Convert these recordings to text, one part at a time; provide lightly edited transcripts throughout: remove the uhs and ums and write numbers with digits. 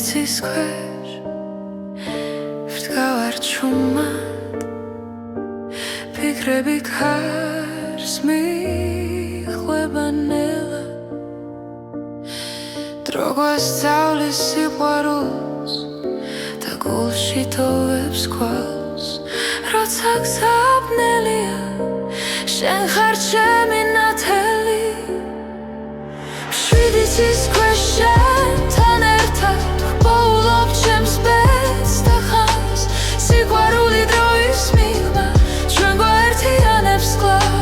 შვიდიცის ქვეშ ვდგავარ ჩუმად ფიქრები ქარს მიხვება ნელა დრო გვასწავლის სიყვარულს და გულში ტოვებს ქვალს როცა გზაბნელია შენ ხარ ჩემი ნათელი შვიდიცის ქვეშ შენთან ერთად ვპოულობ ჩემს ბედს და ხანს სიყვარული დროის მიღმა ჩვენ გვაერთიანებს კლავ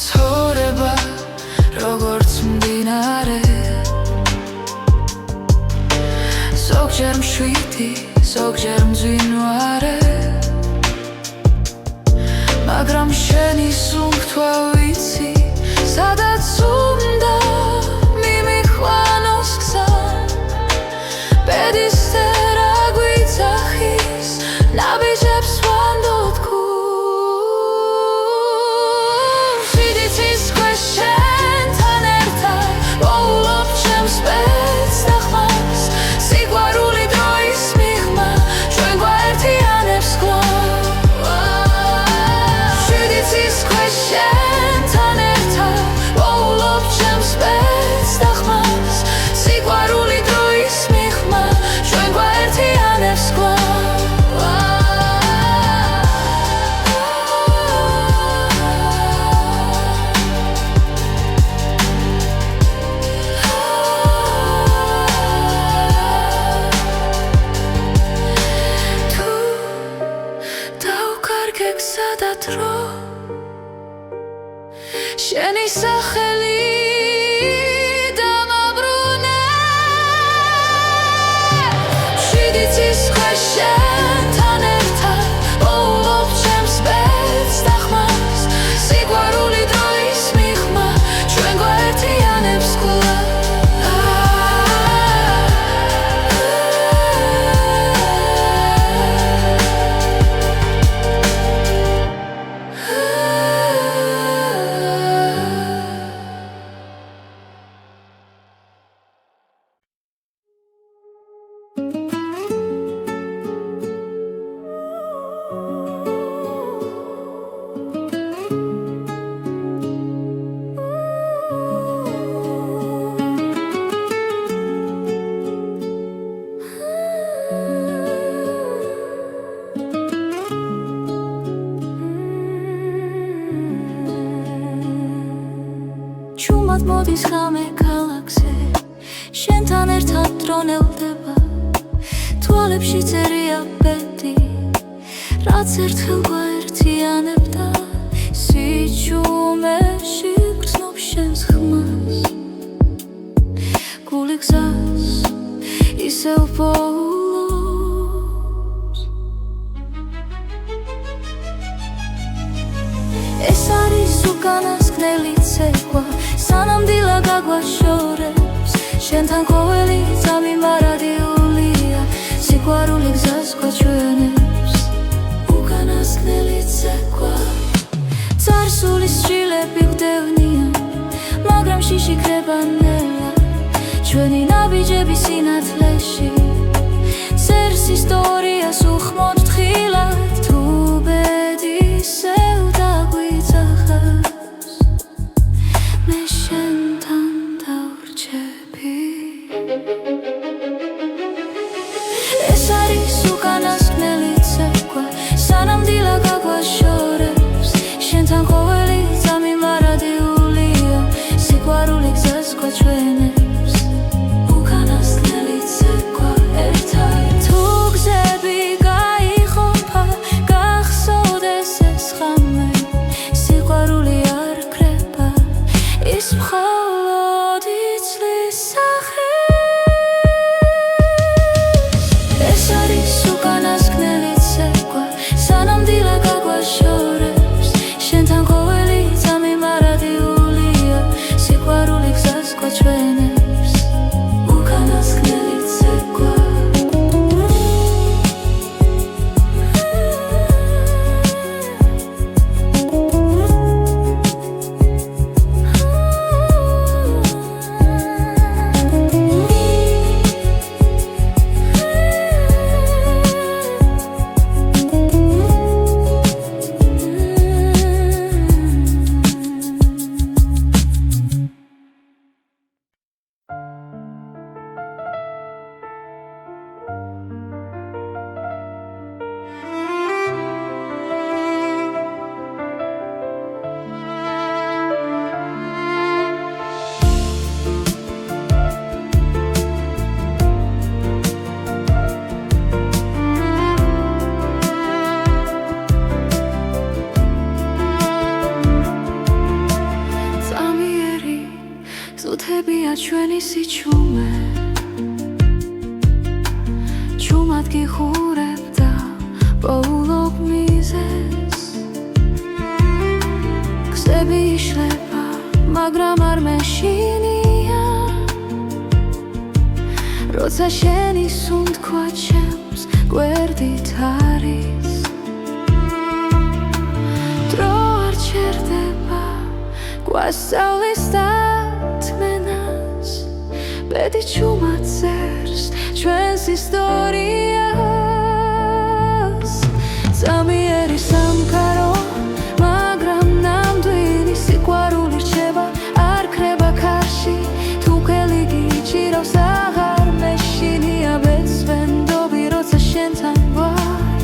ცხოვრება როგორც მდინარე ზოგჯერ მშვიდი ზოგჯერ მძვინვარე მაგრამ შენი სუნთქვა ვიცი სადაც უნდა მიმიხვანოს გზა ბედისწერა გვიძახის ნაბიჯებს ვანდოთ გულს შვიდიცის ქვეშ შენთან ერთად ვოულობ ჩემს ბედს და ხმას სიყვარული დროის მიღმა ჩვენ გვაერთიანებს კლავ შენთან ერთად ვოულობ ჩემს ბედს და ხმას სიყვარული დროის მიღმა ჩვენ გვაერთიანებს კლავ თუ დავკარგე გზა და დრო შენი სახელი დამაბრუნე შვიდიცის ქვეშ შენთან ერთად ვოულობ ჩემს ბედს და ხმას სიყვარული დროის მიღმა ჩვენ გვაერთიანებს კლავ ჩუმად მოდის ღამე ქალაქზე შენთან ერთად დრონელდება თვალებში წერია ბედი რაც ერთხელ გვაერთიანებდა სიჩუმეში გრძნობ შენს ხმას გული გზას ისევ პოულობს ეს არის უკანასკნელი ცეკვა სანამ დილა გაგვაშორებს შენთან ყოველი ძამი მარადიულია სიყვარული გზას გვაჩვენებს უკანასკნელი ცეკვა წარსულის შილები გვდევნიან მაგრამ შიში ქრება ნელა ჩვენი ნაბიჯები სინათლეში წერს ისტორიას უხმოდ თხილად თუ ბედისევ დაგვიძახას მე შენთან დავრჩები ეს არის უკანასკნელი ცეკვა სანამ დილა გაგვაშორებს შენთან ყოველი ძამი მარადიულია სიყვარული გზას გვაჩვენებს უკანასკნელი ცეკვა ერთად თუ გზები გაიყოფა გახსოვდეს ეს ხამე სიყვარული არ ქრება ის მხოლოდ იცლის სახეს ეს არის უკანასკნელი ცეკვა სანამ დილა გაგვაშორებს შენთან ყოველი ძამი მარადიულია სიყვარული გზას გვაჩვენებს ჩვენი სიჩუმე ჩუმად გიხურებ და პოულობ მიზეს გზები იშლება მაგრამ არ მეშინია როცა შენი სუნთქვა ჩემს გვერდით არის დრო არ ჩერდება გვასწავლის დათმენას ბედი ჩუმად წერს ჩვენს ისტორიას ზამიერი სამყარო მაგრამ ნამდვილი სიყვარული რჩება არ ქრება ქარში თუ ხელი გიჭირავს აღარ მეშინია ბეცვენდობი როცა შენთან ვარ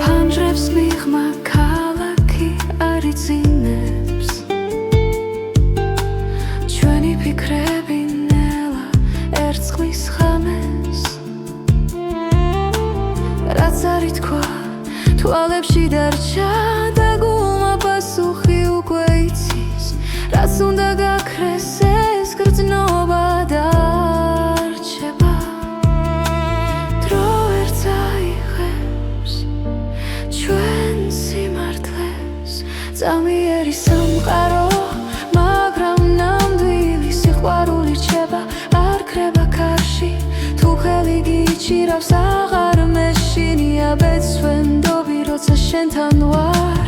ფანჯრებს მიღმა ქალაქი არ იძინებს ჩვენი ფიქრები ნელა ერწყმის ხამეს რაც არ ითქვა თვალებში დარჩა და გულმა პასუხი უკვე იცის რაც უნდა გაქრეს ეს გრძნობა დარჩება დრო ვერ წაიღებს ჩვენ სიმართლეს ზამიერი სამყარო მაგრამ ნამდვილი სიყვარული რჩება არ ქრება ქარში თუ ხელი გიჭირავს აღარ მეშინია ბეცვენდობი როცა შენთან ვარ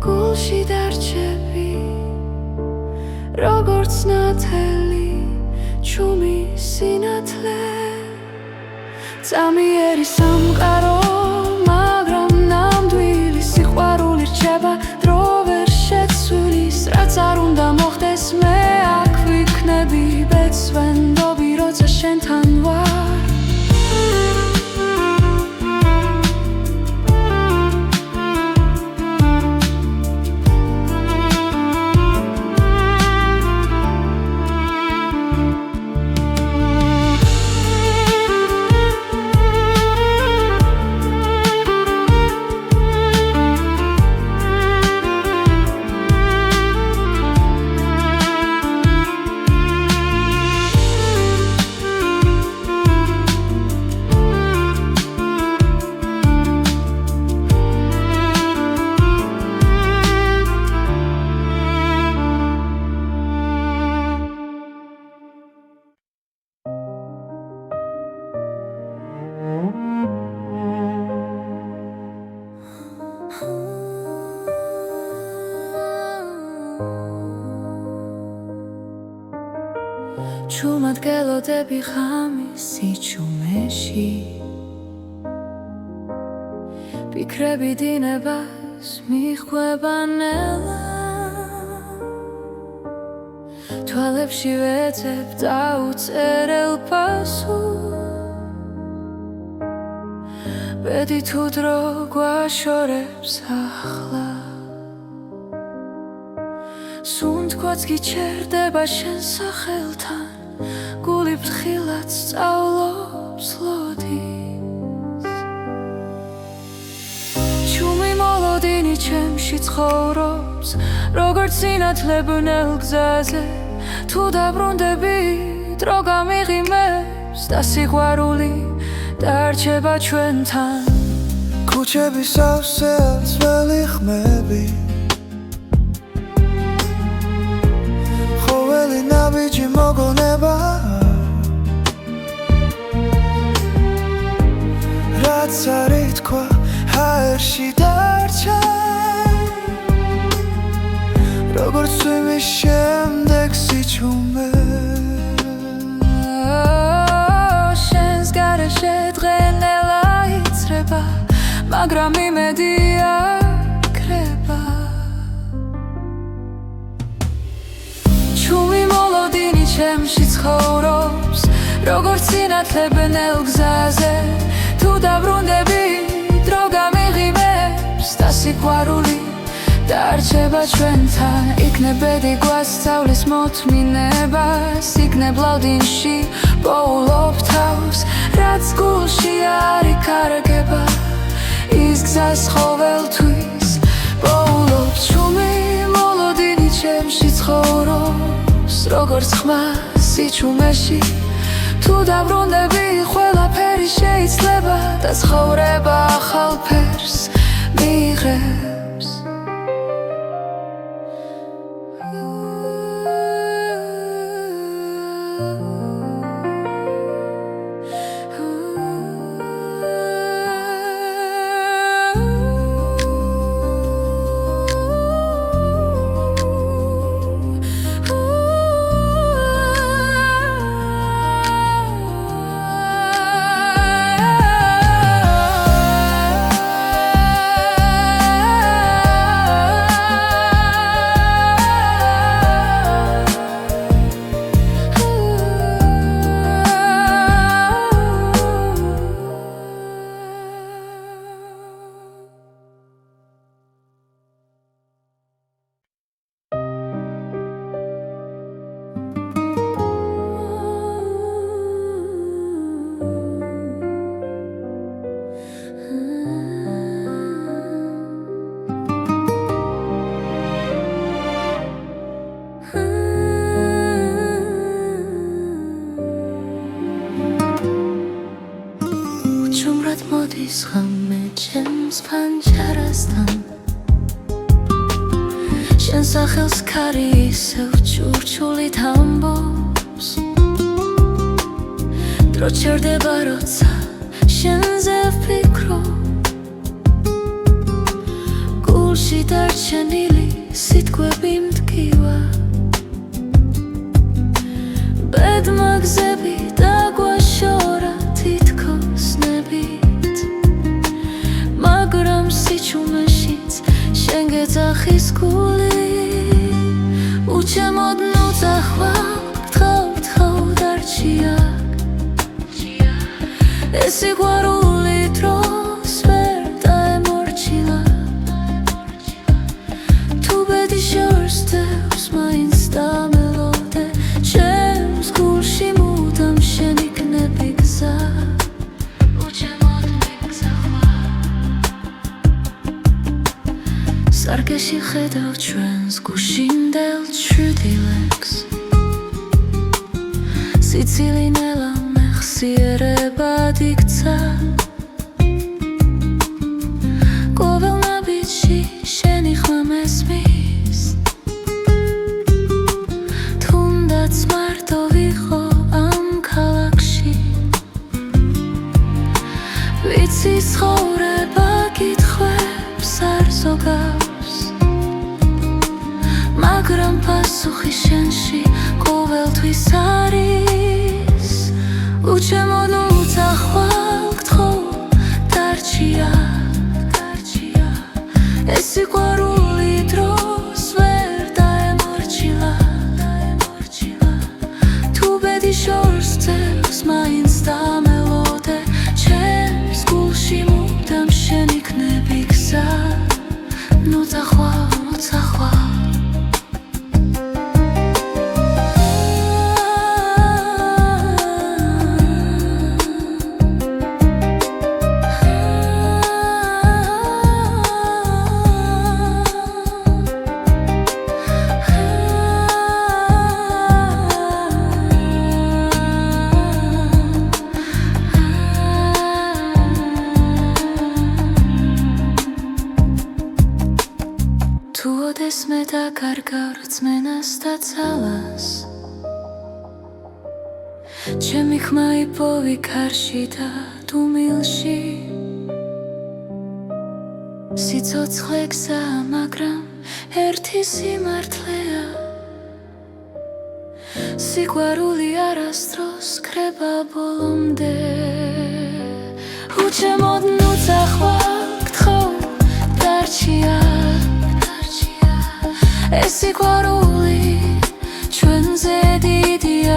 გულში დარჩები როგორც ნათელი ჩუმი სინათლე ზამიერი სამყარო მაგრამ ნამდვილი სიყვარული რჩება დრო ვერ შეცვლის რაც არ უნდა მოხდეს მე აქ ვიქნები ბეცვენდობი როცა შენთან ვარ ჩუმად გელოდები ღამის სიჩუმეში ფიქრები დინებას მიხვება ნელა თვალებში ვეძებ დაუწერელ პასუხს ბედი თუ დრო გვაშორებს ახლა სუნთქვაც გიჩერდება შენ სახელთან გული ფრთხილად სწავლობს ლოდის ჩუმი მოლოდინი ჩემში ცხოვრობს როგორც სინათლე ბნელ გზაზე თუ დაბრუნდები დრო გამიღიმებს და სიყვარული დარჩება ჩვენთან ქუჩები სავსე ძველი ხმები ხოველი ნაბიჯი მოგონება რაც არ ითქვა ჰაერში დარჩა როგორც ცვიმის შემდეგ სიჩუმე შენს გარეშე დღენელა იცრება მაგრამ იმედი არ ქრება ჩემში ცხოვრობს როგორც სინათლებნელ გზაზე თუ დაბრუნდები დრო გამიღიმებს და სიყვარული დარჩება ჩვენთან იქნებ ბედი გვასწავლის მოთმინებას იქნებ ლავდინში პოულობ თავს რაც გულში არ იკარგება ის გზას ყოველთვის პოულობ ჩუმი მოლოდინი ჩემში ცხოვრობს როგორც ხმა სიჩუმეში თუ დაბრუნდები ყველაფერი შეიძლება და ცხოვრება ახალ ფერს მიიღებს მოდის ღამე ჩემს ფანჯარასთან შენ სახელს ქარი ისევ ჩურჩულით ამბობს დრო ჩერდება როცა შენზე ვფიქრობ გულში დარჩენილი სიტყვები მტკივა ბედმა გზები დაგვაშორა თითქოს ნებით მაგრამ სიჩუმეშიც შენ გეძახის გული უჩემოდ ნუძახვალ გთხოვ დარჩია ეს სიყვარული დროს ვერ დაემორჩილა თუ ბედი შორსდევს მაინც დამელოდე ჩემს გულში მუდამ შენ იქნები გზა უჩემოდ მიგზახვარ სარკეში ხედავ ჩვენს გუშინდელ ჩრდილებს სიცილინელა მეხსიერებად იქცა ყოველ ნაბიჯში შენი ხმა მესმის თუნდაც მარტო ვიყო ამ ქალაქში ვიცი ცხოვრება კითხვებს არ ზოგავს მაგრამ პასუხი შენში ყოველთვის არის უჩემოდ უძახვალ გთხოვ დარჩია ეს სიყვარული დროს ვერ დაემორჩილა თუ ბედი შორსდევს მაინც დამელოდე ჩემს გულში მუდამ შენ იქნები გზა ნუძახვალ თუ ოდეს მე დაკარგავ რწმენას და ძალას ჩემი ხმა იპოვი ქარში და დუმილში სიცოცხლე გზაა მაგრამ ერთი სიმართლეა სიყვარული არასდროს კრება ბოლომდე უჩემოდ ნუძახვალ გთხოვ დარჩია ეს სიყვარული ჩვენზე დიდია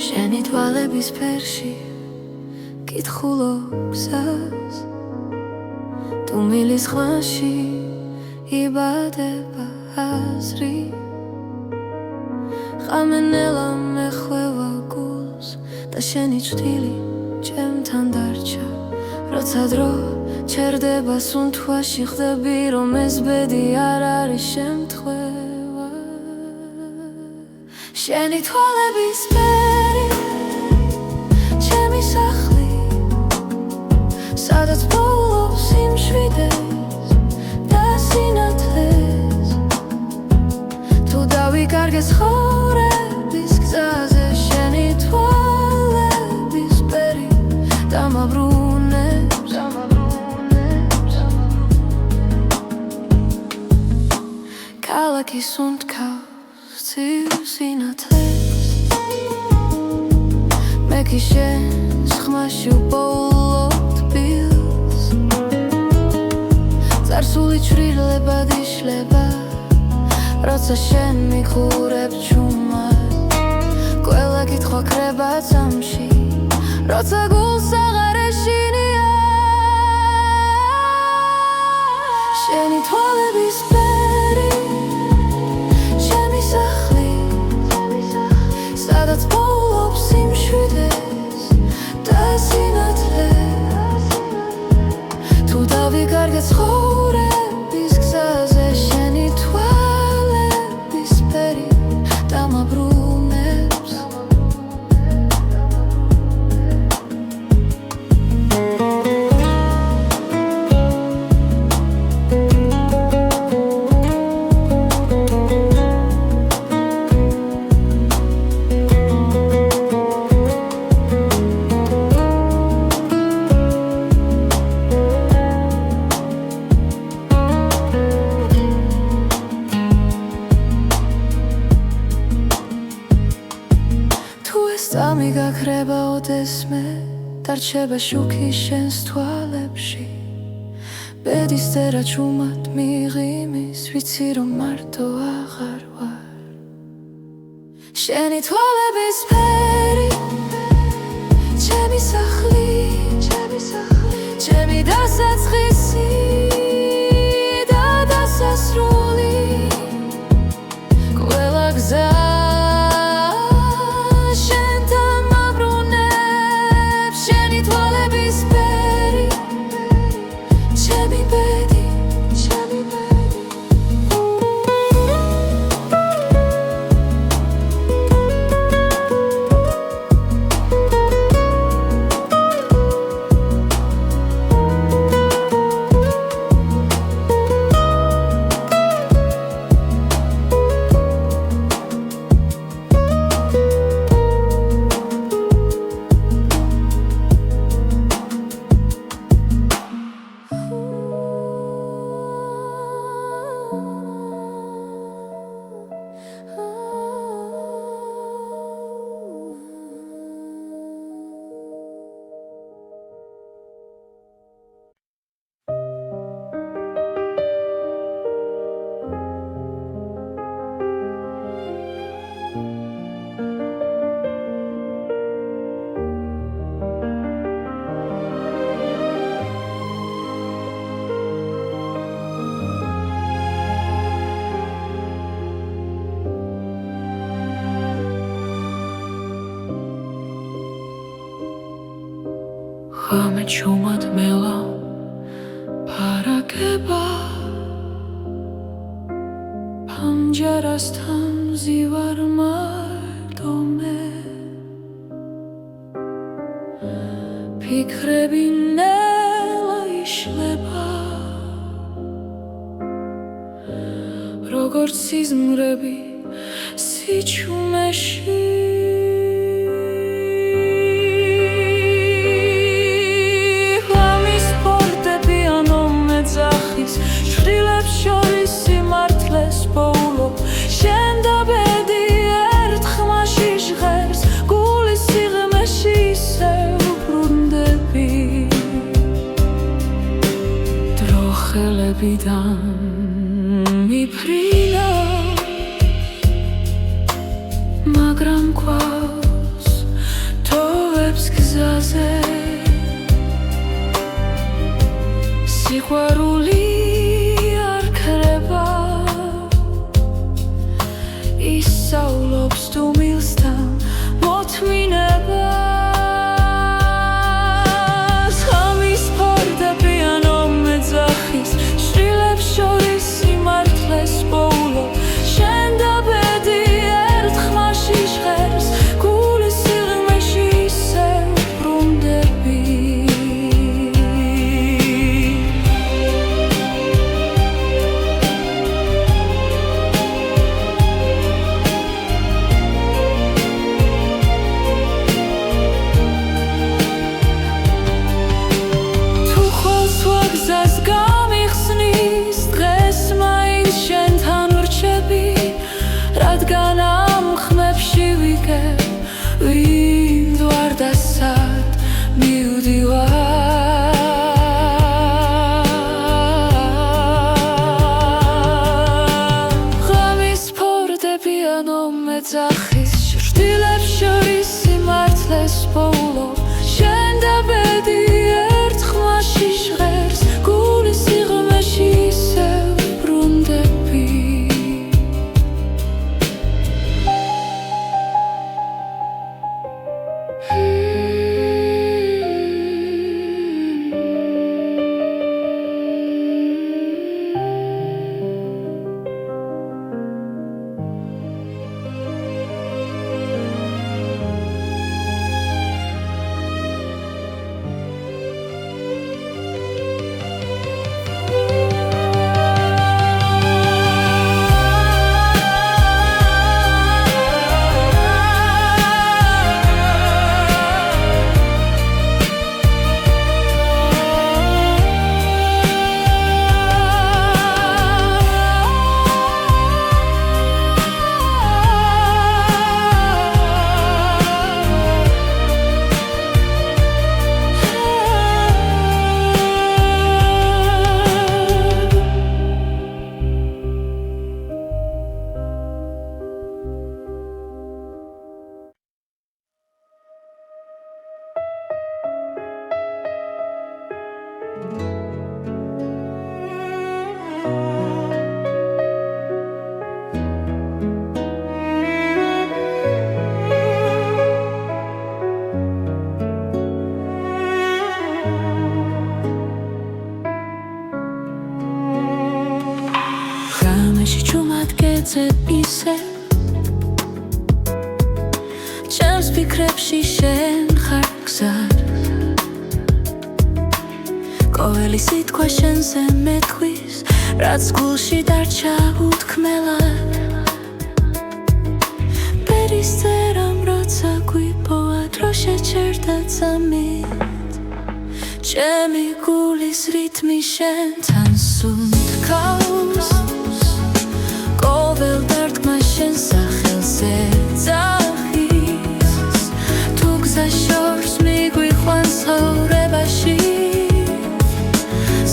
შენი თვალების ფერში კითხულობ გზას თუ მილის ხვანში იბადება აზრი ხამენელა მეხვევა გულს და შენი ჭრილი ჩემთან დარჩა როცა დრო ჩერდება სუნთქვაში ხდები რომ ეს ბედი არ არის შემთხვევა შენი თვალების ფერი ჩემი სახლი სადაც პოულობს სიმშვიდეს და სინათლეს თუ დავიკარგეს ცხოვრების გზაზე შენი თვალების ფერი დამაბრუნებს ქალაქის უნთქავს ცივ სინათლეს მე კი შენს ხმაში უპოულობ თბილს წარსული ჩრდილებად იშლება როცა შენ მიხურებ ჩუმად ყველა კითხვა ქრება წამში როცა გულს აღარ ეშინია შენი თვალების ფერი ჩემი სახლი სადაც პოულობს სიმშვიდეს და სინათლეს თუ დავიკარგე ცხოვრების გზაზე შენი თვალების ფერი დამაბრუნებს წამი გაქრება ოდესმე დარჩება შუქი შენს თვალებში ბედის წერა ჩუმად მიღიმის ვიცი რომ მარტო აღარ ვარ შენი თვალების ფერი ჩემი სახლი ჩემი დასაწყისი და დასასრული ყველა გზა ხამე ჩუმად მელა ფარაგება პანჯარასთან ზივარ მარტო მე ფიქრები ნელა იშლება როგორც სიზმრები სიჩუმეში შრდილებს შორის სიმართლეს პოულობ შენ და ბედი ერთ ხმაში ჟღერს გულის სიღრმეში ისევ ბრუნდები დრო ხელებიდან მიფრინა მაგრამ გვაქვს გზაზე სიყვარული არ ქრება ისავლობს თუ მილსთან მოთმინებას ღამის ფარდაპირანო მეძახის შრილებს შორის სიმართლეს პოულობ შენ და ბედი ერთ ხმაში ჟღერს გულის სიღრმეში ისევ ბრუნდები რადგან ამ ხმებში ვიგებ ვინ ვარ და სად მივდივარ ღამის ფორტეპიანო მეძახის შრდილებს შორის სიმართლეს პოულობ შენ და ბედი ერთ ხმაში ჟღერს გულის სიღრმეში ისევ ბრუნდები ისე ჩემს ფიქრებში შენ ხარ გზად ყოველი სიტყვა შენზე მეთქვის რაც გულში დარჩა უთქმელად პერისტერამ როცა გვიპოვა დრო შეჩერდა წამით ჩემი გულის რითმი შენთან სუნთქავს ყოველ დარტყმა შენ სახელზე ძახის თუ გზა შორს მიგვიყვანს ცხოვრებაში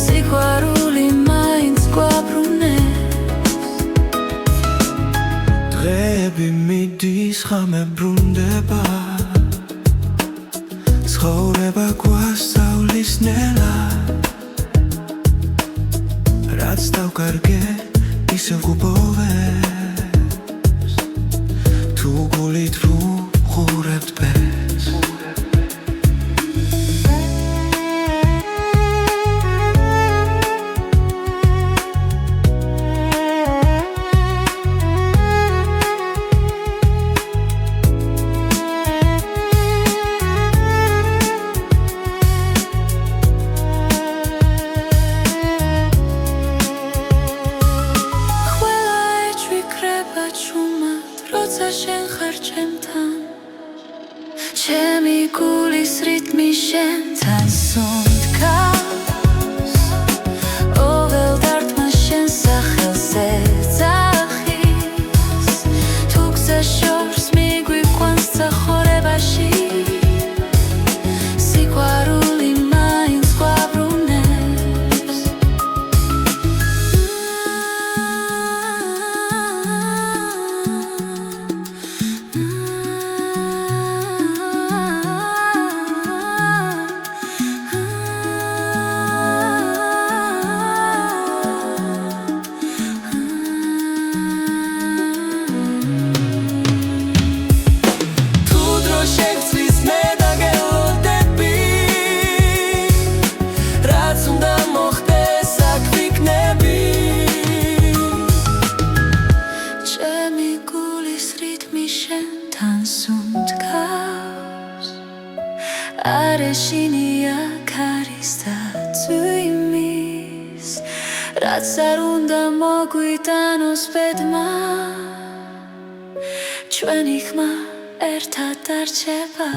სიყვარული მაინც გვაბრუნებს დღეები მიდის ხამე ბრუნდება ცხოვრება გვასწავლის ნელა რაც დავკარგე ისევ გუბოვებს თუ გულით ვუყურებთ ბეს შენ ხარ ჩემთან ჩემი გულის რითმი შენთან სუნთქავს ყოველ დარტყმა შენ სახელზე ძახის თუ გზა შორს მიგვიყვანს ცხოვრებაში სიყვარული მაინც გვაბრუნებს თან სუნთქავს არ ეშინია ქარის და წვიმის რაც არ უნდა მოგვიტანოს ბედმა ჩვენი ხმა ერთად დარჩება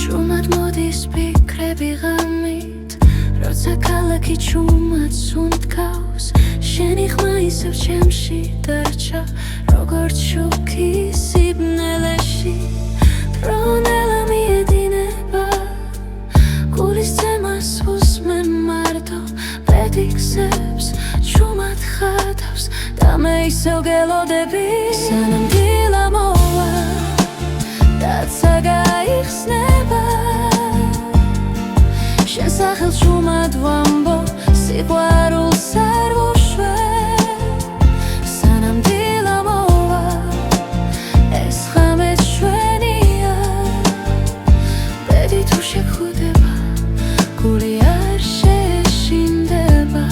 ჭუმად მოდის ფიქრები ღამით როცა ქალაქი ჭუმად სუნთქავს შენი ხმა ისევ ჩემში დარჩა როგორც შუქი სიბნელეში დრონელა მიედინება გულის ძემას უსმენ მარტო პედიქსებს ჭუმად ხატავს და მე ისევ გელოდები სანამ დილა მოვა დაცა გაიხსნება შენ სახელს ჭუმად ვამბობ სიყვარულს არ ვუშვებ სანამ დილა მოვა ეს ღამე ჩვენია ბედი თუ შეგხვდება გული არ შეშინდება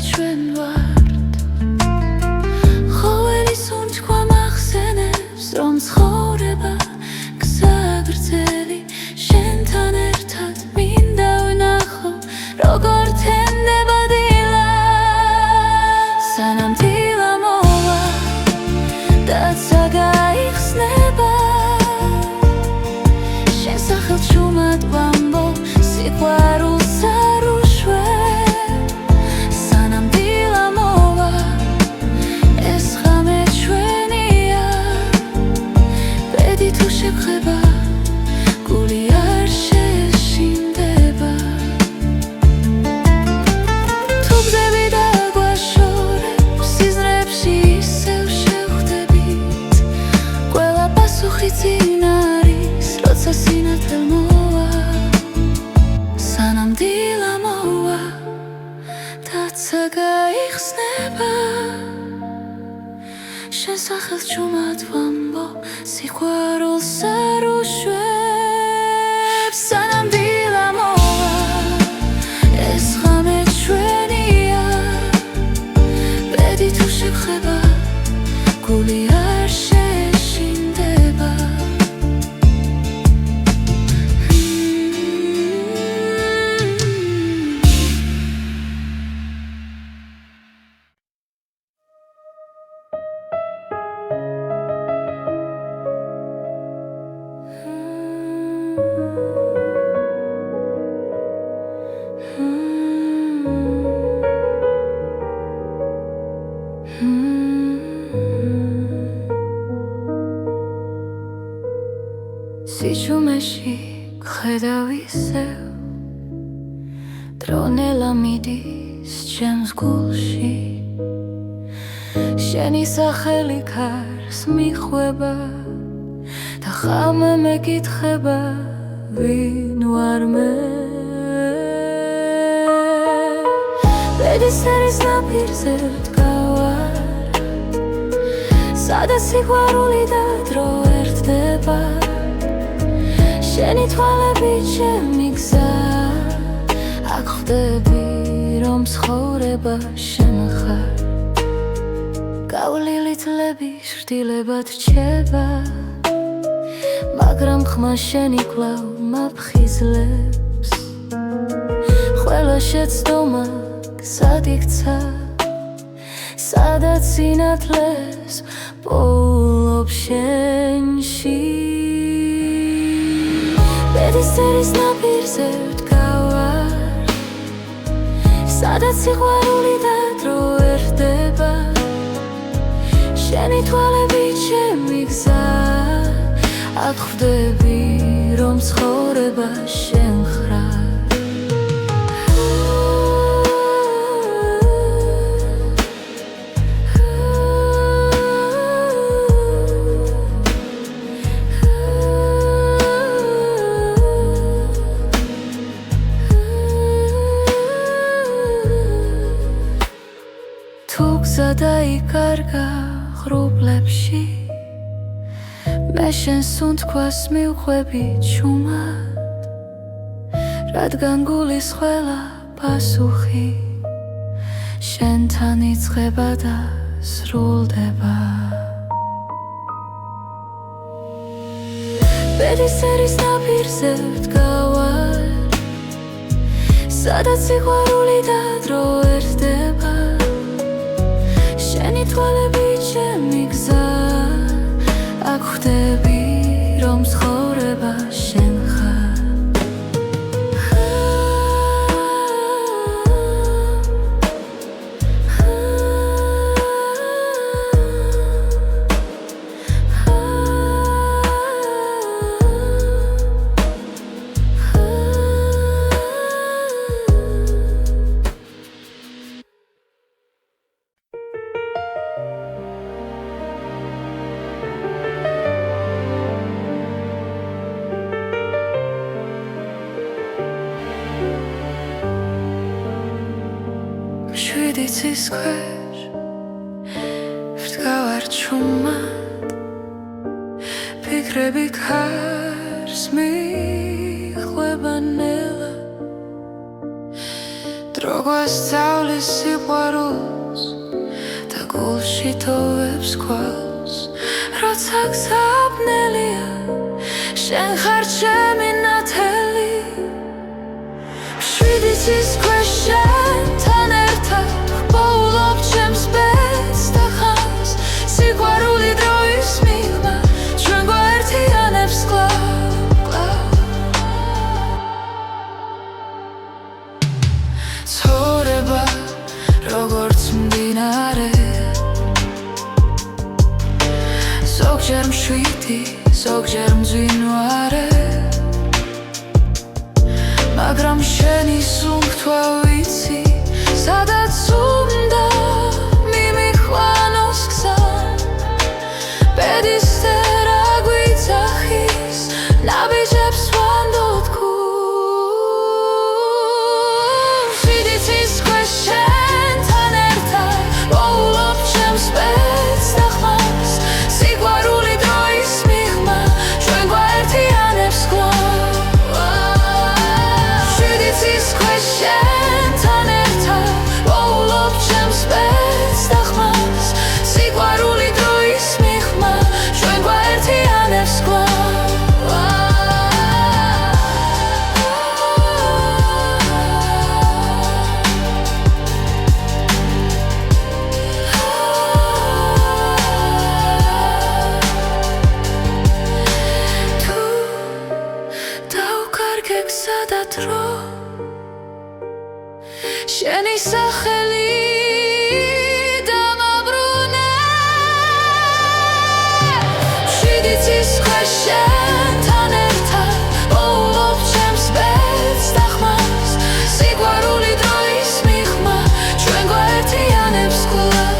ჩვენ ვართ ხოველი სუნთქვა მახსენებს რომ ცხოვრება გზა გრძელი შენთან ერთად მინდა ვნახო როგორ თენდება დილა სანამ დილა მოვა დაცა გაიხსნება შენ სახელს ჭუმად ვამბობ სიყვარულს არ ვუშვებ შეგხვდება გული არ შეშინდება თუ გზები დაგვაშორებ სიზმრებში ისევ შევხვდებით ყველა პასუხი წინ არის როცა სინათლე მოვა სანამ დილა მოვა დაცა გაიხსნება შენ სახელს ჭუმად ვამბობ სიყვარულს არ ვუშვებ სანამ დილა მოვა ეს ღამე ჩვენია ბედი თუ შეგხვდება გული არ შეშინდება სიჩუმეში გხედავ ისევ დრონელა მიდის ჩემს გულში შენი სახელი ქარს მიხვება და ხამე მეკითხება ვინ ვარ მე ბედის ერის ნაპირზე ვდგავარ სადაც სიყვარული და დრო ერთდება შენი თვალები ჩემი გზა აქ ხვდები რომ ცხოვრება შენ ხარ გავლილი თლები შრდილებად რჩება მაგრამ ხმა შენი კვლავ მაფხიზლებს ყველა შეცდომა სად იქცა, სადაც სინათლეს პოულობ შენში. ბედისწერის ნაპირზე ვდგავარ, სადაც სიყვარული და დრო ერდება. შენი თვალებით ჩემი გზა, აქ ხვდები რომ ცხოვრება შენ ხარ. თუ გზა დაიკარგა ღრუბლებში, მე შენ სუნთქვას მივხვები ჩუმად, რადგან გულის ყველა პასუხი შენთან იწყება და სრულდება. ბედისწერის ნაპირზე ვდგავარ, სადაც სიყვარული და დრო ერდება. შენი თვალებით ჩემი გზა, აქ ხვდები რომ ცხოვრება შენ ხარ. შვიდი ცის ქვეშ ვდგავარ ჩუმად, ფიქრები ქარს მიხვება ნელა. დრო გვასწავლის სიყვარულს და გულში თოვებს ქვალს, როცა გზაბნელია შენ ხარ ჩემი ნათელი. შვიდი ცის ქვეშ შენთან ერთად პოულობ ჩემს ბედს და ხანს, სიყვარული დროის მიღმა ჩვენ გვაერთიანებს კლავ. ცხოვრება როგორც მდინარე, ზოგჯერ მშვიდი, ზოგჯერ მძვინვარე, მაგრამ შენი სუნთქვა ვიცი, სადაც უნდა მიმიხვანოს გზა. ბედისწერა გვიძახის, ნაბიჯებს ვანდოთ გულს. შვიდი ცის ქვეშ შენთან ერთად პოულობ ჩემს ბედს და ხმას, სიყვარული დროის მიღმა ჩვენ გვაერთიანებს კლავ. შვიდი ცის ქვეშ შენთან ერთად პოულობ ჩემს ბედს და ხმას, სიყვარული დროის მიღმა ჩვენ გვაერთიანებს კლავ. თუ დავკარგე გზა და დრო, შენი სახელი დამაბრუნე. შვიდი ცის ქვეშ შენთან ერთად პოულობ ჩემს ბედს და ხმას, სიყვარული დროის მიღმა ჩვენ გვაერთიანებს კლავ.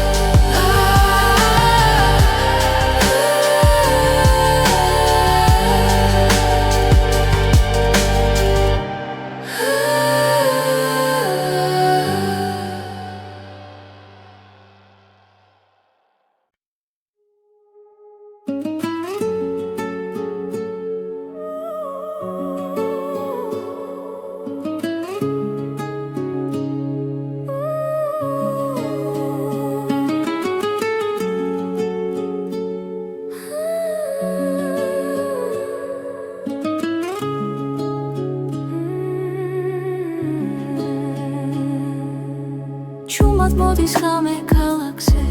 ხმად მოდის ხამე ქალაქზე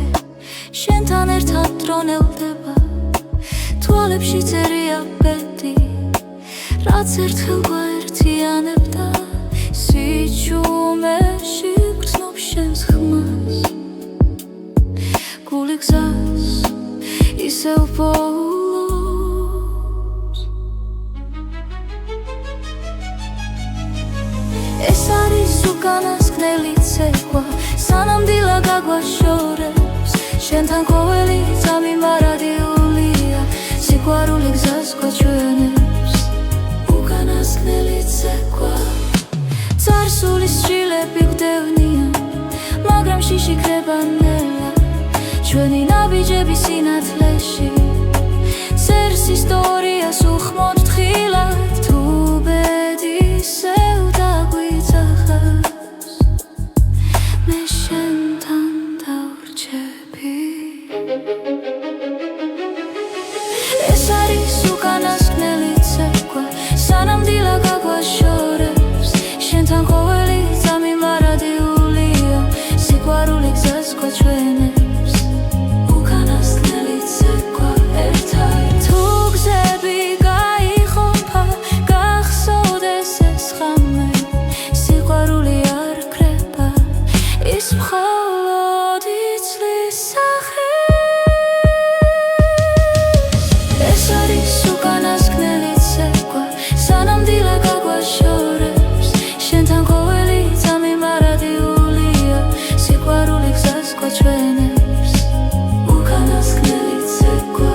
შენთან ერთად დრონელდება თვალებში წერია ბედი რაც ერთხელ გვაერთიანებდა სიჩუმეში გრძნობ შენს ხმას გული გზას ისევ პოულობს ეს არის უკანასკნელი ცეკვა სანამ დილა გაგვაშორებს შენთან ყოველი წამი მარადიულია სიყვარული გზას გვაჩვენებს უკანასკნელი ცეკვა წარსულის შილები გვდევნიან მაგრამ შიშიქრება ნელა ჩვენი ნაბიჯები სინათლეში წერს ისტორიას უხმოდ თხილად თუ ბედი ისევ დაგვიძახავს მე შენთან დავრჩები ეს არის უკანასკნელი ცეკვა სანამ დილა გაგვაშორებს შენთან ყოველი წამი მარადიულია სიყვარული გზას გვაჩვენებს უკანასკნელი ცეკვა ერთად თუ გზები გაიხომფა გახსოვდეს ეს ხამე სიყვარული არ ქრება ის მხოლოდ იცლის სახეს ეს არის უკანასკნელი ცეკვა სანამ დილა გაგვაშორებს შენთან ყოველი წამი მარადიულია სიყვარული გზას გვაჩვენებს უკანასკნელი ცეკვა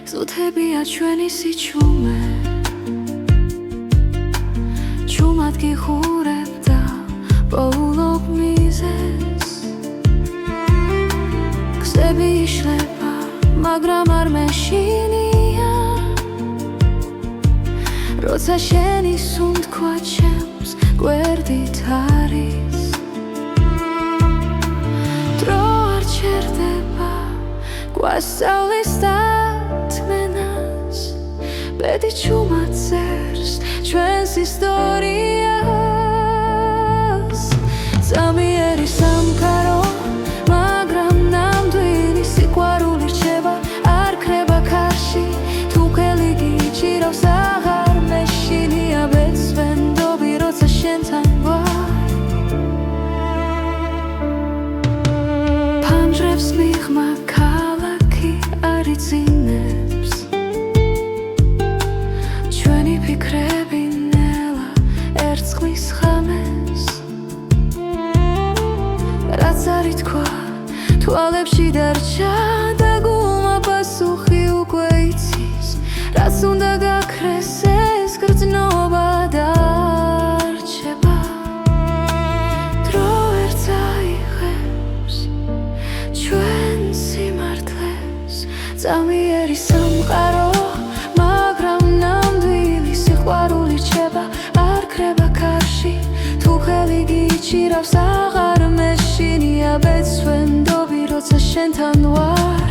ზუთებია ჩვენი სიჩუმე ჩუმად გიხურებ და პოულობ მიზეს გზები იშლება მაგრამ არ მეშინია როცა შენი სუნთქვა ჩემს გვერდით არის დრო არ ჩერდება გვასწავლის ბედი ჩუმად წერს ჩვენს ისტორიას წამიერი სამყარო მაგრამ ნამდვილი სიყვარული რჩება არ ქრება ქარში თუ ხელი გიჭირავს აღარ მეშინია ბეწვენდობი როცა შენთან ვარ ფანჯრებს მიღმა ქალაქი არ იწინებს ფიქრები ნელა ერწყმის ხამეს რაც არ ითქვა თვალებში დარჩა და გულმა პასუხი უკვე იცის რაც უნდა გაქრეს ეს გრძნობა დარჩება დრო ვერ წაიღებს ჩვენ სიმართლეს წამიერი სამყარო სიყვარული რჩება არ ქრება ქარში თუ ხელი გიჭირავს აღარ მეშინია ბეწვენდობი როცა შენთან ვარ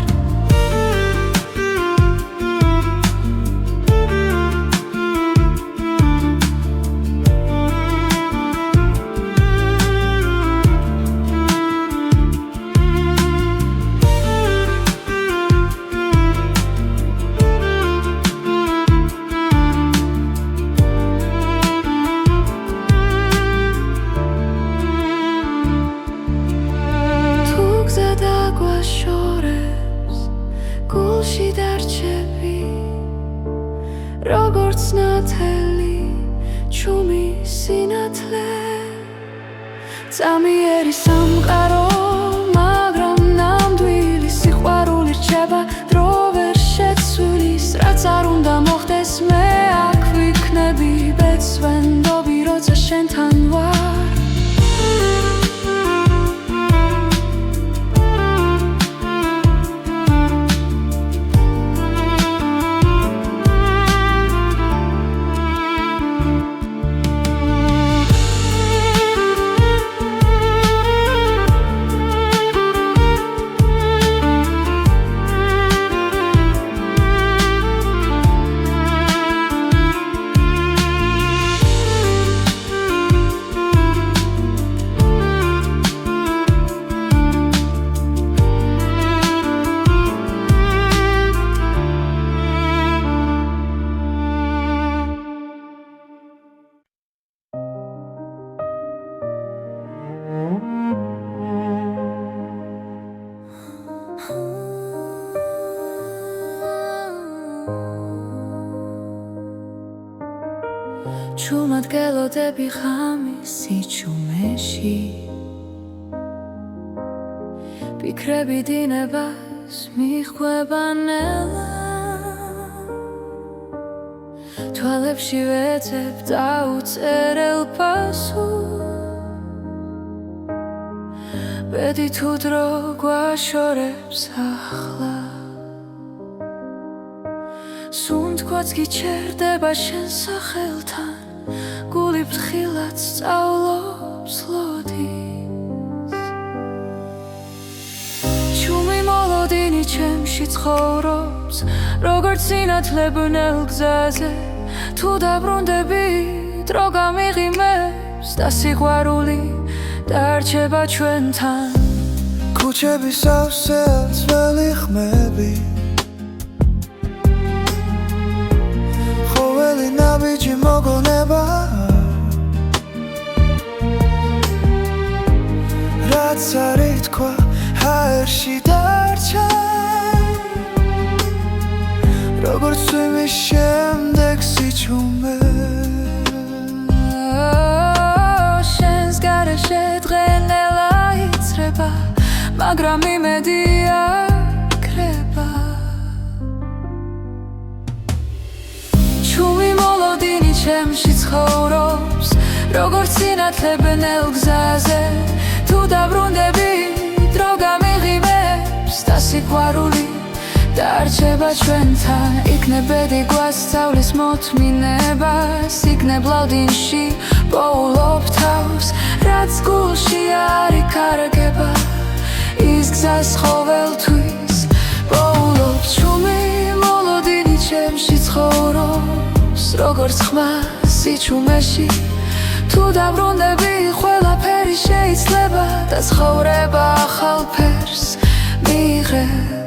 Shore გულში დარჩები როგორც ნათელი ჩუმი სინათლე წამიერი სამყარო მაგრამ ნამდვილი სიყვარული რჩება დრო ვერ შეცვლის რაც არ უნდა მოხდეს მე აქ ვიქნები ბეცვენდობი როცა შენთან ვარ ჩუმად გელოდები ღამის სიჩუმეში ფიქრები დინებას მიხვება ნელა თვალებში ვეძებ დაუწერელ პასუხს ბედი თუ დრო გვაშორებს ახლა სუნთქვაც გიჩერდება შენ სახელთან გული ფრთხილად სწავლობს ლოდინს ჩუმი მოლოდინი ჩემში ცხოვრობს როგორც სინათლე ბნელ გზაზე თუ დაბრუნდები დრო გამიღიმებს და სიყვარული დარჩება ჩვენთან ქუჩები სავსე ძველი ხმები ხოველი ნაბიჯი მოგონება რაც არ ითქვა ჰაერში დარჩა როგორც წვიმის შემდეგ სიჩუმე შენს გარეშე დღენელა იცრება მაგრამ იმედი არ ქრება ჩუმი მოლოდინი ჩემში ცხოვრობს როგორც სინათლე ბნელ გზაზე თუ დაბრუნდები დრო გამიღიმებს და სიყვარული დარჩება ჩვენთან იქნებ ბედი გვასწავლის მოთმინებას იქნებ ლავდინში პოულობ თავს რაც გულში არ იკარგება ის გზას ყოველთვის პოულობ ჩუმი მოლოდინი ჩემში ცხოვრობს როგორც ხმა სიჩუმეში თუ დაბრუნდები ყველაფერი შეიძლება და ცხოვრება ახალ ფერს მიიღებს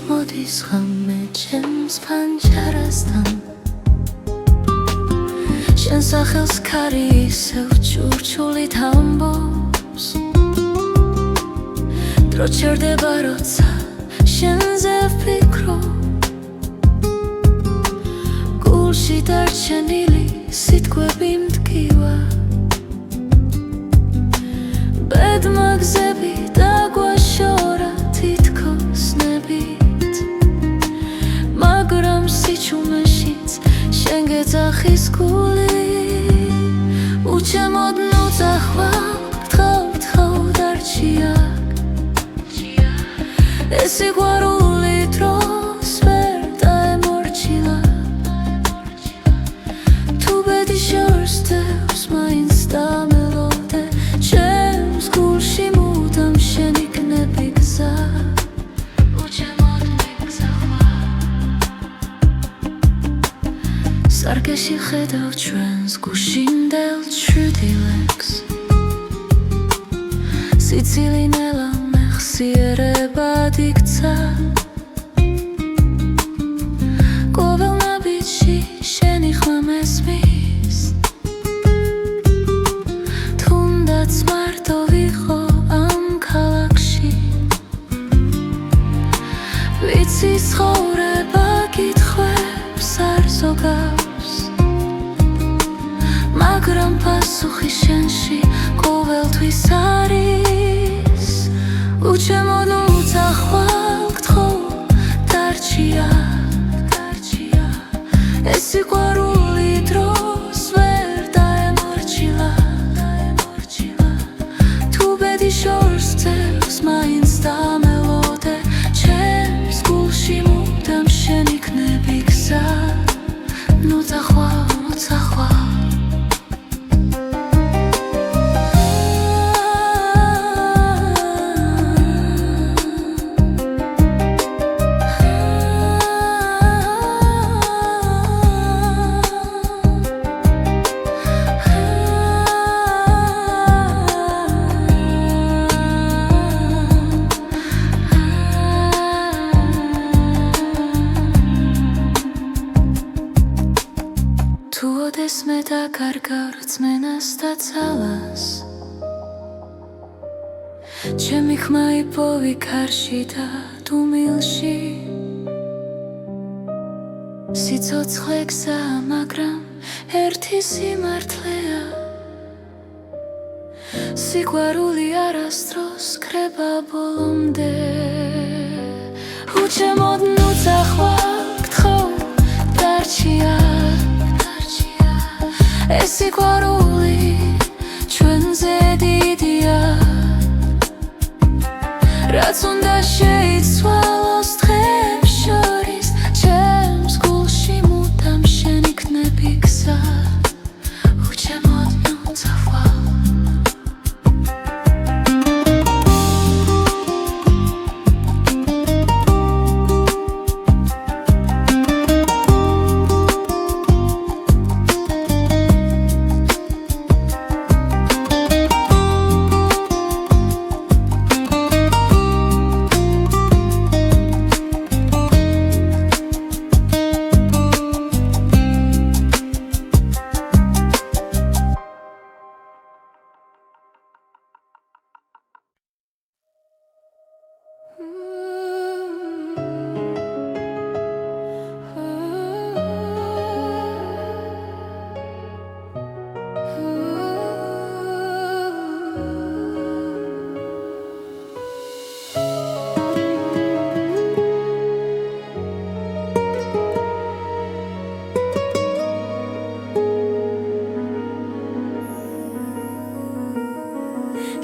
მოდის ღამე ჩემს ფანჯარასთან შენ სახელს ქარი ისევ ჩურჩულით ამბობს დრო ჩერდება როცა შენზე ვფიქრობ გულში დარჩენილი სიტყვები მტკივა ბედმა გზები დაგვაშორა თითქოს ნებით მაგრამ სიჩუმეშიც შენ გეძახის გული უჩემოდ ნუძახვალ გთხოვ დარჩია ეს სიყვარული დროს ვერ დაემორჩილა თუ ბედი შორს დევს მაინც დამელოდე ჩემს გულში მუდამ შენ იქნები გზა უჩემოდ მიგზახვარ სარკეში ხედავ ჩვენს გუშინდელ ჩრდილებს სიცილინელა მეხსიერებად იქცა ყოველ ნაბიჯში შენი ხმა მესმის თუნდაც მარტო ვიყო ამ ქალაქში ვიცი ცხოვრება კითხვებს არ ზოგავს მაგრამ პასუხი შენში ყოველთვის არის უჩემოდ უძახვალ გთხოვ დარჩია ეს სიყვარული დროს ვერ დაემორჩილა თუ ბედი შორს დევს მაინც დამელოდე ჩემს გულში მუდამ შენ იქნები გზა ნუძახვალ თუ ოდეს მე დაკარგავ რწმენას და ძალას ჩემი ხმა იპოვი ქარში და დუმილში სიცოცხლე გზაა მაგრამ ერთი სიმართლეა სიყვარული არასდროს კრება ბოლომდე უჩემოდ ნუძახვალ გთხოვ დარჩია ეს სიყვარული ჩვენზე დიდია რაც უნდა შეიცვალოს დღეებს შორის ჩემს გულში მუდამ შენ იქნები გზა უჩემოდ ნუძახვალ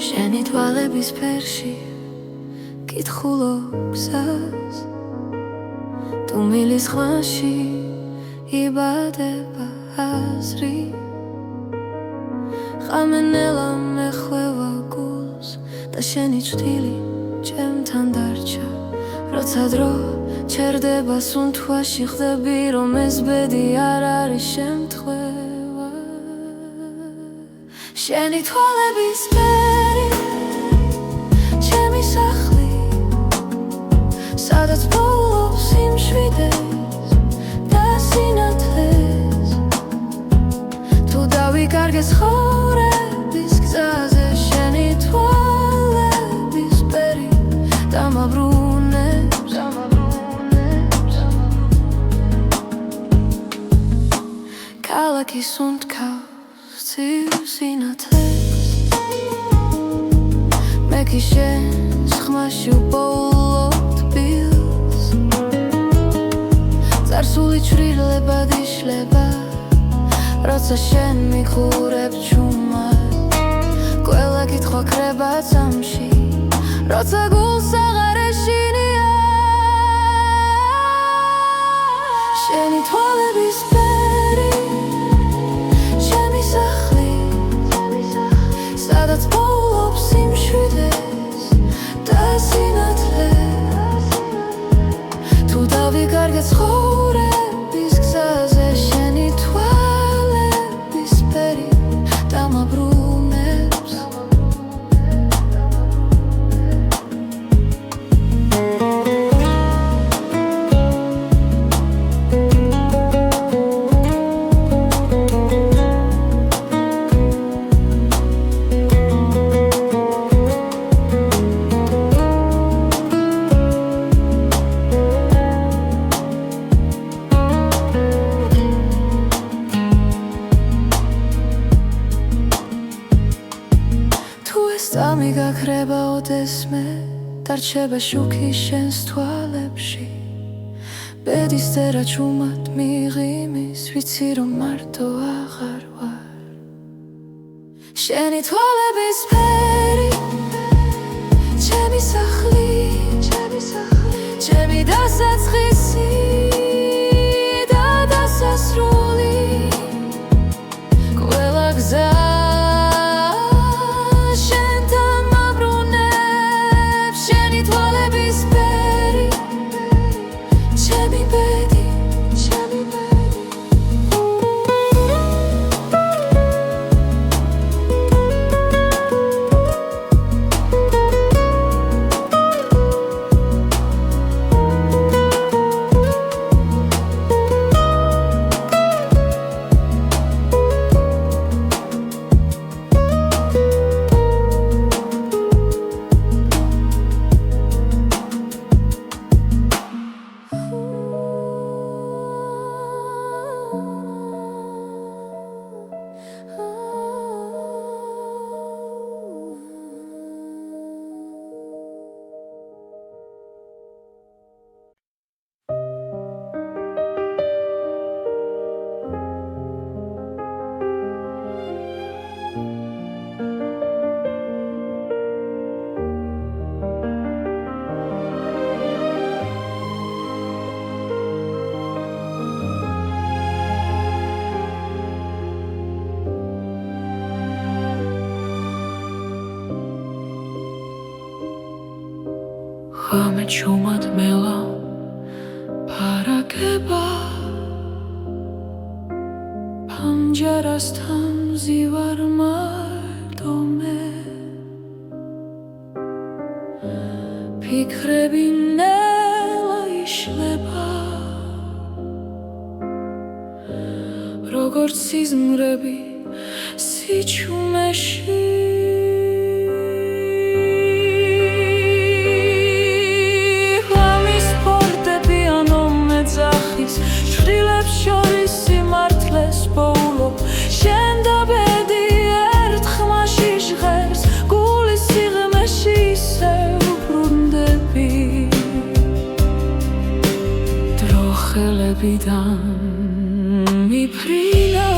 შენი თვალების ფერში კითხულობ გზას თუ მილის ხმაში იბადება აზრი ხამენელა მეხვევა გულს და შენი ჭრილი ჩემთან დარჩა როცა დრო ჩერდება სუნთქვაში ხდები რომ ეს ბედი არ არის შემთხვევა შენი თვალების ფერი ჩემი სახლი სადაც პოულობს სიმშვიდეს და სინათლეს თუ დავიკარგეს ცხოვრების გზაზე შენი თვალების ფერი დამაბრუნებს ქალაქის ისუნთქავს სინათლეს მე კი შენს ხმაში უპოულობ თბილს წარსული ჩრდილებად იშლება როცა შენ მიხურებ ჩუმად ყველა კითხვა ქრება წამში როცა გულს აღარ ეშინია შენი თვალების ფერი ჩემი სახლი სადაც პოულობს სიმშვიდეს და სინათლეს თუ დავიკარგე ცხოვრების გზაზე შენი თვალების ფერი დამაბრუნებს სამი გაქრება ოდესმე დარჩება შუქი შენს თვალებში ბედის წერა ჩუმად მიღიმის ვიცი რომ მარტო აღარ ვარ შენი თვალების ფერი ჩემი სახლი ჩემი დასაწყისი და დასასრული ყველა გზა ღამე ჩუმად მელა ფარაგება პანჯარასთან მზივარ მარტო მე ფიქრები ნელა იშლება როგორც სიზმრები სიჩუმეში შვილებს შორის სიმართლეს პოულობ შენ და ბედი ერთ ხმაში ჟღერს გულის სიღრმეში ისევ ბრუნდები დრო ხელებიდან მიფრინა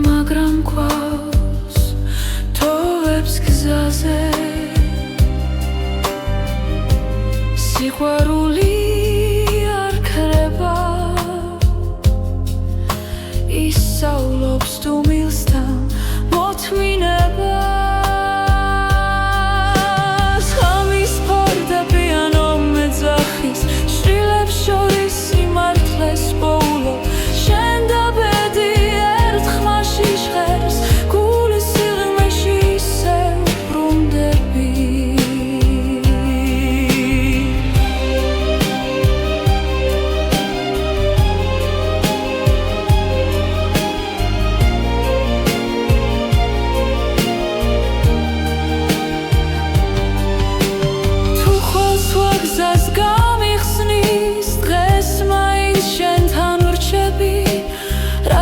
მაგრამ გვაქვს თოვებს გზაზე სიყვარული ისაულობს თუმილსთან მოთმინებას ღამის ფარდები ანო მეძახის შვილებს შორის სიმართლეს პოულობ შენ და ბედი ერთ ხმაში ჟღერს გულის სიღრმეში ისევ ბრუნდები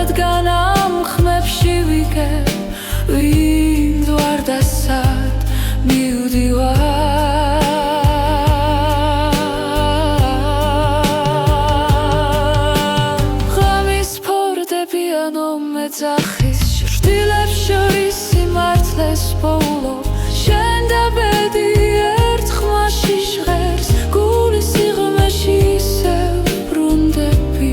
რადგან ამ ხმებში ვიგებ ვინ ვარ და სად მივდივარ ღამის ფორტეპიანო მეძახის ჭრდილებს შორის სიმართლეს პოულობ შენ და ბედი ერთ ხმაში ჟღერს გულის სიღრმეში ისევ ბრუნდები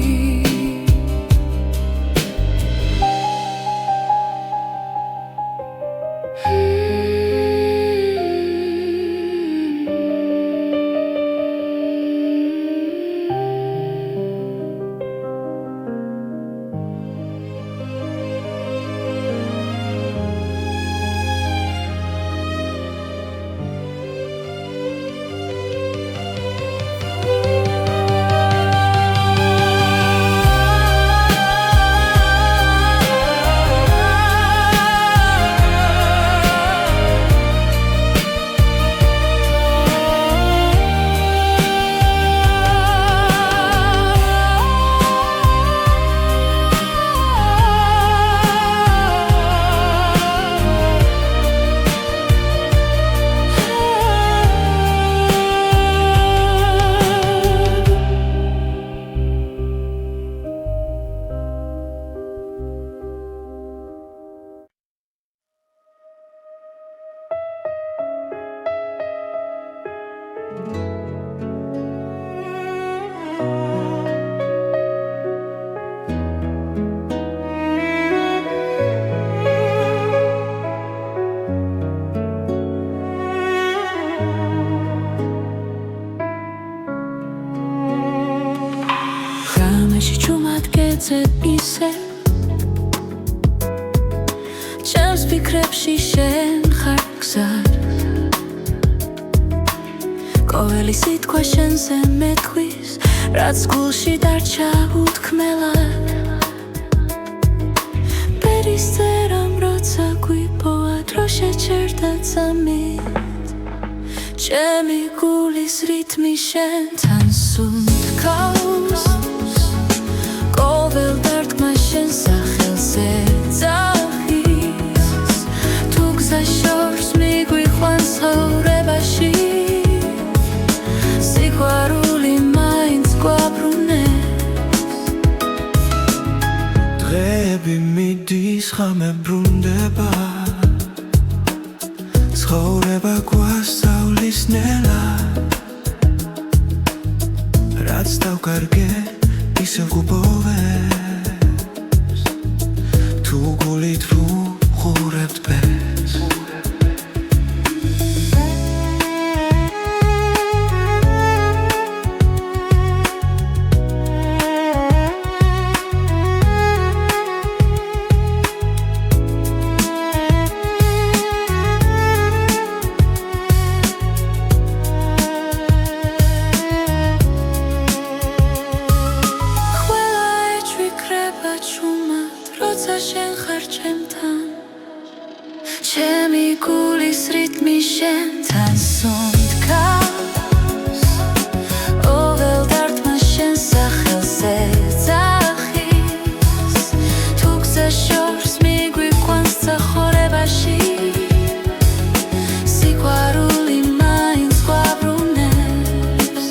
ისე ჩემს ფიქრებში შენ ხარ გზად ყოველი სიტყვა შენზე მეთქვის რაც გულში დარჩა უთქმელად პერისტერამ როცა გვიპოვა დრო შეჩერდა წამით ჩემი გულის რითმი შენთან სუნთქავს ყოველ დარტყმა შენ სახელზე ძახის თუ გზა შორს მიგვიყვანს ცხოვრებაში სიყვარული მაინც გვაბრუნებს დღეები მიდის ხამე ბრუნდება ცხოვრება გვასწავლის ნელად რაც დავკარგე ისევ გუბოვებს თუ გულით ვუყურებთ ბეს შენ ხარ ჩემთან ჩემი გულის რითმი შენთან სუნთქავს ყოველ დარტყმა შენ სახელზე ძახის თუ გზა შორს მიგვიყვანს ცხოვრებაში სიყვარული მაინც გვაბრუნებს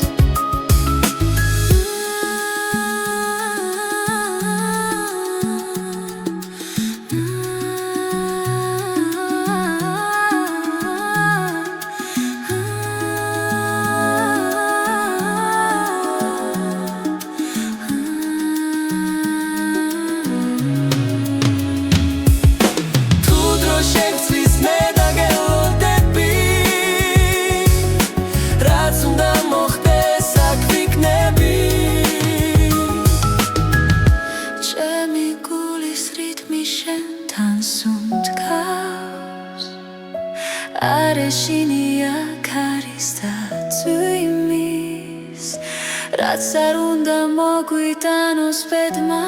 არეშინია ქარის და წვიმის რაც არ უნდა მოგვიტანოს ბედმა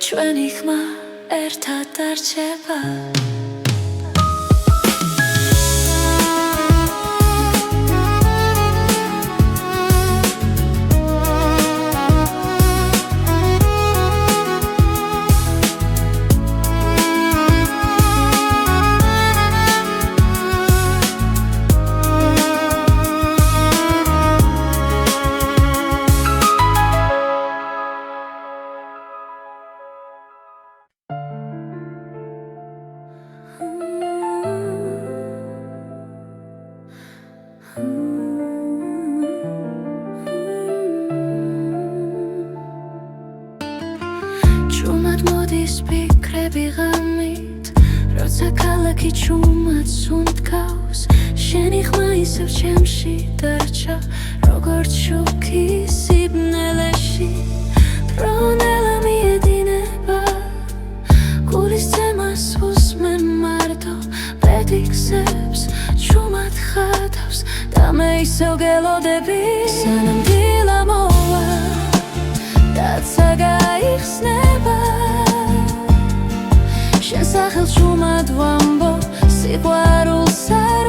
ჩვენი ხმა ერთად დარჩება ჭრები ღამით როცა ქალაქი ჩუმად სუნთქავს შენი ხმა ისევ ჩემში დარჩა როგორც შუქი სიბნელეში პრონელა მიედინება გულის ძემას უსმენ მარტო პედიქსებს ჩუმად ხატავს და მე ისევ გელოდები სანამ დილა მოვა დაცა გაიხსნება შენ სახელს ჩუმად ვამბობ სიყვარულს არ